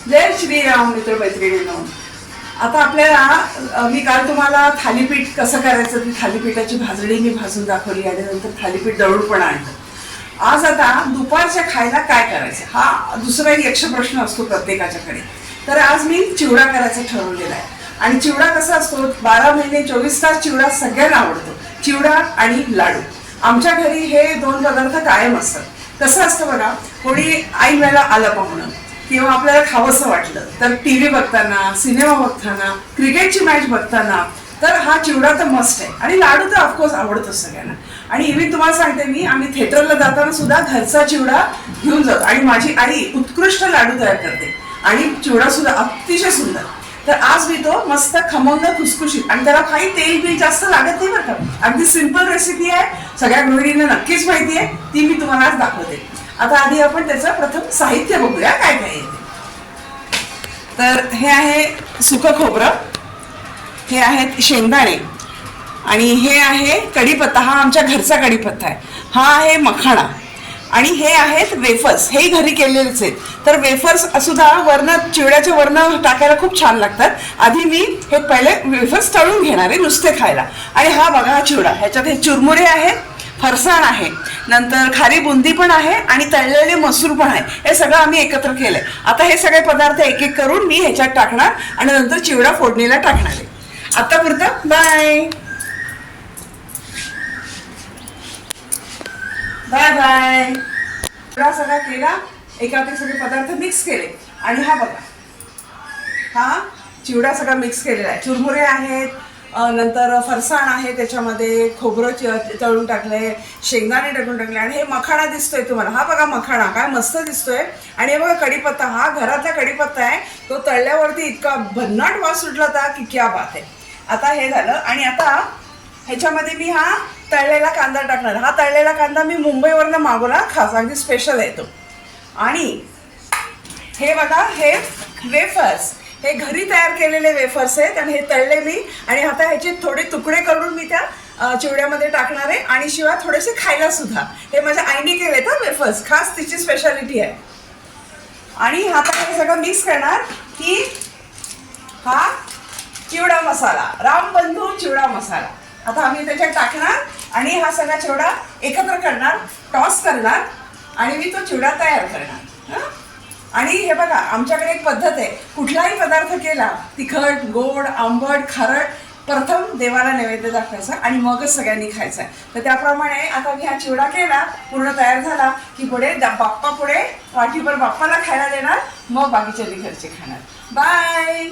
जय श्रीराम मित्र मैत्रिणींनो. आता आपल्याला मी काल तुम्हाला थालीपीठ कसं करायचं ती थालीपीठाची भाजणी मी भाजून दाखवली आणि नंतर थालीपीठ दळून पण आणलं. आज आता दुपारच्या खायला काय करायचं हा दुसरा एक यक्ष प्रश्न असतो प्रत्येकाच्याकडे. तर आज मी चिवडा करायचं ठरवलेला आहे. आणि चिवडा कसा असतो 12 महिने 24 तास चिवडा सगळ्यांना आवडतो. चिवडा आणि लाडू आमच्या घरी हे दोन पदार्थ कायम असतात. कसं असतं बघा, कोणी ऐन वेळेला आलं पाहुणं किंवा आपल्याला खावंसं वाटलं तर टीव्ही बघताना, सिनेमा बघताना, क्रिकेटची मॅच बघताना तर हा चिवडा तर मस्ट आहे. आणि लाडू तर ऑफकोर्स आवडतोच सगळ्यांना. आणि इव्हन तुम्हाला सांगते मी, आम्ही थिएटरला जाताना सुद्धा घरचा चिवडा घेऊन जातो. आणि माझी आई उत्कृष्ट लाडू तयार करते आणि चिवडा सुद्धा अतिशय सुंदर. तर आज मी तो मस्त खमंग खुसखुशीत आणि त्याला काही तेल बी जास्त लागत नाही बरं का. अगदी सिंपल रेसिपी आहे, सगळ्या गृहिणींना नक्कीच माहिती आहे, ती मी तुम्हाला आज दाखवते. आता आधी आपण त्याचं प्रथम साहित्य बघूया काय काय आहे. तर हे आहे सुकं खोबरं, हे आहेत शेंगदाणे आणि हे आहे कढीपत्ता. हा आमच्या घरचा कढीपत्ता आहे. हा आहे मखाणा आणि हे आहेत वेफर्स. हे घरी केलेलेच आहेत. तर वेफर्स सुद्धा वरनं चिवड्याच्या वरनं टाकायला खूप छान लागतात. आधी मी हे पहिले वेफर्स तळून घेणार आहे नुसते खायला. आणि हा बघा हा चिवडा, ह्याच्यात हे चुरमुरे आहेत, फरसाण आहे, नंतर खारी बुंदी पण आहे आणि तळलेले मसूर पण आहे. हे सगळं आम्ही एकत्र केलंय. आता हे सगळे पदार्थ एक एक करून मी ह्याच्यात टाकणार आणि नंतर चिवडा फोडणीला टाकणार आहे. आतापुरतं बाय बाय बाय. चिवडा सगळा केला, एकात सगळे पदार्थ मिक्स केले आणि हा बघा हा चिवडा सगळा मिक्स केलेला आहे. चुरमुरे आहेत, नंतर फरसाण आहे, त्याच्यामध्ये खोबरं तळून टाकलंय, शेंगदाणे टाकून टाकले आणि हे मखाणा दिसतोय तुम्हाला. हा बघा मखाणा काय मस्त दिसतोय. आणि हे बघा कढीपत्ता, हा घरातला कढीपत्ता आहे. तो तळल्यावरती इतका भन्नाट वास सुटला होता की क्या बात आहे. आता हे झालं आणि आता ह्याच्यामध्ये मी हा तळलेला कांदा टाकणार. हा तळलेला कांदा मी मुंबईवरनं मागवला, खास अगदी स्पेशल आहे तो. आणि हे बघा हे वेफर्स, हे घरी तयार केलेले वेफर्स आहेत आणि हे तळले मी. आणि आता ह्याचे थोडे तुकडे करून मी त्या चिवड्यामध्ये टाकणार आहे आणि शिवाय थोडेसे खायला सुद्धा. हे माझ्या आईने केलेत हा वेफर्स, खास तिची स्पेशालिटी आहे. आणि आता हे सगळं मिक्स करणार की हा चिवडा मसाला, रामबंधू चिवडा मसाला आता आम्ही त्याच्यात टाकणार आणि हा सगळा चिवडा एकत्र करणार, टॉस करणार आणि मी तो चिवडा तयार करणार. आणि हे बघा आमच्याकडे एक पद्धत आहे, कुठलाही पदार्थ केला तिखट, गोड, आंबट, खारट, प्रथम देवाला नैवेद्य दाखवायचा आणि मगच सगळ्यांनी खायचा. तर त्याप्रमाणे आता मी हा चिवडा केला, पूर्ण तयार झाला की पुढे बाप्पा पुढे वाटीभर बाप्पाला खायला देणार, मग बाकीच्या घरचे खाणार. बाय.